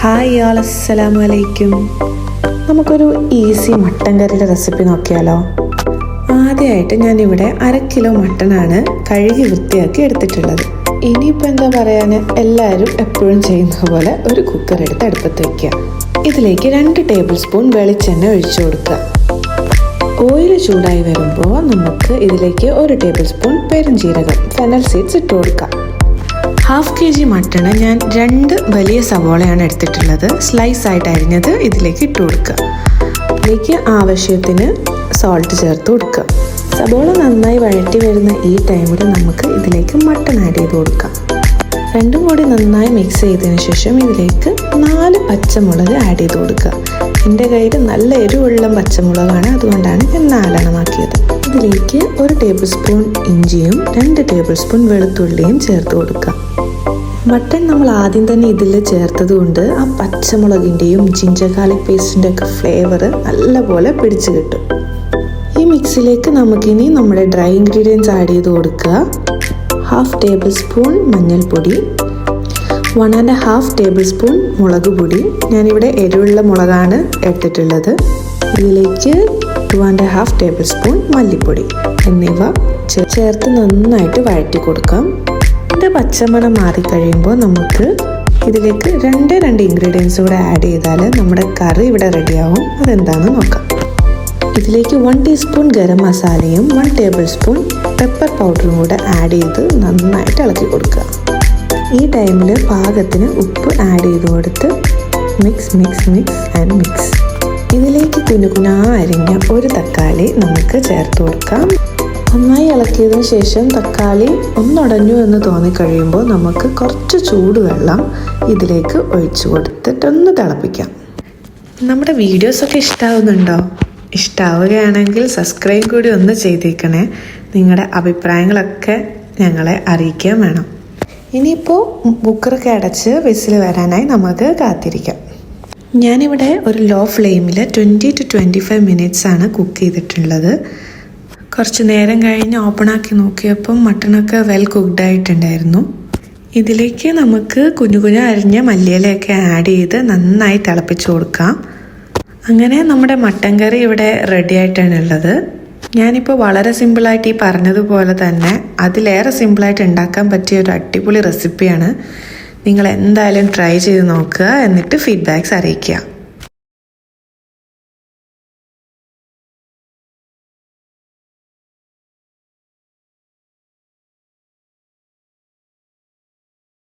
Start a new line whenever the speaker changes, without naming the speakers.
Hi ആൾ, അസ്സലാമു അലൈക്കും. നമുക്കൊരു ഈസി മട്ടൻ കറിയുടെ റെസിപ്പി നോക്കിയാലോ? ആദ്യമായിട്ട് ഞാനിവിടെ 1/2 കിലോ മട്ടനാണ് കഴുകി വൃത്തിയാക്കി എടുത്തിട്ടുള്ളത്. ഇനിയിപ്പോൾ എന്താ പറയാൻ, എല്ലാവരും എപ്പോഴും ചെയ്യുന്ന പോലെ ഒരു കുക്കർ എടുത്ത് അടുപ്പത്ത് വയ്ക്കുക. ഇതിലേക്ക് 2 ടേബിൾ സ്പൂൺ വെളിച്ചെണ്ണ ഒഴിച്ചു കൊടുക്കുക. ഓയിൽ ചൂടായി വരുമ്പോൾ നമുക്ക് ഇതിലേക്ക് 1 ടേബിൾ സ്പൂൺ പെരുംജീരകം ഫെനൽ സീഡ്സ് ഇട്ട് കൊടുക്കാം. 1/2 kg മട്ടണ് ഞാൻ 2 വലിയ സവോളയാണ് എടുത്തിട്ടുള്ളത്. സ്ലൈസ് ആയിട്ട് അരിഞ്ഞത് ഇതിലേക്ക് ഇട്ട് കൊടുക്കുക. ഇതിലേക്ക് ആവശ്യത്തിന് സോൾട്ട് ചേർത്ത് കൊടുക്കുക. സവോള നന്നായി വഴറ്റി വരുന്ന ഈ ടൈമിൽ നമുക്ക് ഇതിലേക്ക് മട്ടൺ ആഡ് ചെയ്ത് കൊടുക്കാം. രണ്ടും കൂടി നന്നായി മിക്സ് ചെയ്തതിന് ശേഷം ഇതിലേക്ക് 4 പച്ചമുളക് ആഡ് ചെയ്ത് കൊടുക്കുക. എൻ്റെ കയ്യിൽ നല്ല എരിവുള്ള പച്ചമുളകാണ്, അതുകൊണ്ടാണ് ഞാൻ 4 ആക്കിയത്. ഇതിലേക്ക് 1 ടേബിൾ സ്പൂൺ ഇഞ്ചിയും 2 ടേബിൾ സ്പൂൺ വെളുത്തുള്ളിയും ചേർത്ത് കൊടുക്കുക. മട്ടൺ നമ്മൾ ആദ്യം തന്നെ ഇതിൽ ചേർത്തത് കൊണ്ട് ആ പച്ചമുളകിൻ്റെയും ജിഞ്ചർ ഗാർലിക് പേസ്റ്റിൻ്റെ ഒക്കെ ഫ്ലേവർ നല്ലപോലെ പിടിച്ചു കിട്ടും. ഈ മിക്സിലേക്ക് നമുക്കിനി നമ്മുടെ ഡ്രൈ ഇൻഗ്രീഡിയൻസ് ആഡ് ചെയ്ത് കൊടുക്കുക. 1/2 ടേബിൾ സ്പൂൺ മഞ്ഞൾപ്പൊടി, 1.5 ടേബിൾ സ്പൂൺ മുളക് പൊടി, ഞാനിവിടെ എരിവുള്ള മുളകാണ് എടുത്തിട്ടുള്ളത്. ഇതിലേക്ക് 2.5 ടേബിൾ സ്പൂൺ മല്ലിപ്പൊടി എന്നിവ ചേർത്ത് നന്നായിട്ട് വഴറ്റി കൊടുക്കാം. ഇതിൻ്റെ പച്ചമണം മാറിക്കഴിയുമ്പോൾ നമുക്ക് ഇതിലേക്ക് 2 ഇൻഗ്രീഡിയൻസ് കൂടെ ആഡ് ചെയ്താൽ നമ്മുടെ കറി ഇവിടെ റെഡിയാവും. അതെന്താണെന്ന് നോക്കാം. ഇതിലേക്ക് 1 ടീസ്പൂൺ ഗരം മസാലയും 1 ടേബിൾ സ്പൂൺ പെപ്പർ പൗഡറും കൂടെ ആഡ് ചെയ്ത് നന്നായിട്ട് ഇളക്കി കൊടുക്കുക. ഈ ടൈമിൽ പാകത്തിന് ഉപ്പ് ആഡ് ചെയ്ത് കൊടുത്ത് മിക്സ്. ഇതിലേക്ക് കുനുകുനാ അരിഞ്ഞ 1 തക്കാളി നമുക്ക് ചേർത്ത് കൊടുക്കാം. നന്നായി ഇളക്കിയതിന് ശേഷം തക്കാളി ഒന്നുടഞ്ഞു എന്ന് തോന്നിക്കഴിയുമ്പോൾ നമുക്ക് കുറച്ച് ചൂടുവെള്ളം ഇതിലേക്ക് ഒഴിച്ചു കൊടുത്തിട്ടൊന്ന് തിളപ്പിക്കാം. നമ്മുടെ വീഡിയോസൊക്കെ ഇഷ്ടാവുന്നുണ്ടോ? ഇഷ്ടാവുകയാണെങ്കിൽ സബ്സ്ക്രൈബ് കൂടി ഒന്ന് ചെയ്തേക്കണേ. നിങ്ങളുടെ അഭിപ്രായങ്ങളൊക്കെ ഞങ്ങളെ അറിയിക്കാൻ വേണം. ഇനിയിപ്പോൾ കുക്കറൊക്കെ അടച്ച് വിസിൽ വരാനായി നമുക്ക് കാത്തിരിക്കാം. ഞാനിവിടെ ഒരു ലോ ഫ്ലെയിമിൽ 20 to 25 മിനിറ്റ്സ് ആണ് കുക്ക് ചെയ്തിട്ടുള്ളത്. കുറച്ച് നേരം കഴിഞ്ഞ് ഓപ്പണാക്കി നോക്കിയപ്പം മട്ടണൊക്കെ വെൽ കുക്ക്ഡ് ആയിട്ടുണ്ടായിരുന്നു. ഇതിലേക്ക് നമുക്ക് കുഞ്ഞു അരിഞ്ഞ മല്ലിയിലയൊക്കെ ആഡ് ചെയ്ത് നന്നായി തിളപ്പിച്ച് കൊടുക്കാം. അങ്ങനെ നമ്മുടെ മട്ടൻ കറി ഇവിടെ റെഡി ആയിട്ടാണുള്ളത്. ഞാനിപ്പോൾ വളരെ സിമ്പിളായിട്ട് ഈ പറഞ്ഞതുപോലെ തന്നെ അതിലേറെ സിമ്പിളായിട്ട് ഉണ്ടാക്കാൻ പറ്റിയ ഒരു അടിപൊളി റെസിപ്പിയാണ്. നിങ്ങൾ എന്തായാലും ട്രൈ ചെയ്ത് നോക്കുക, എന്നിട്ട് ഫീഡ്ബാക്ക്സ് അറിയിക്കുക.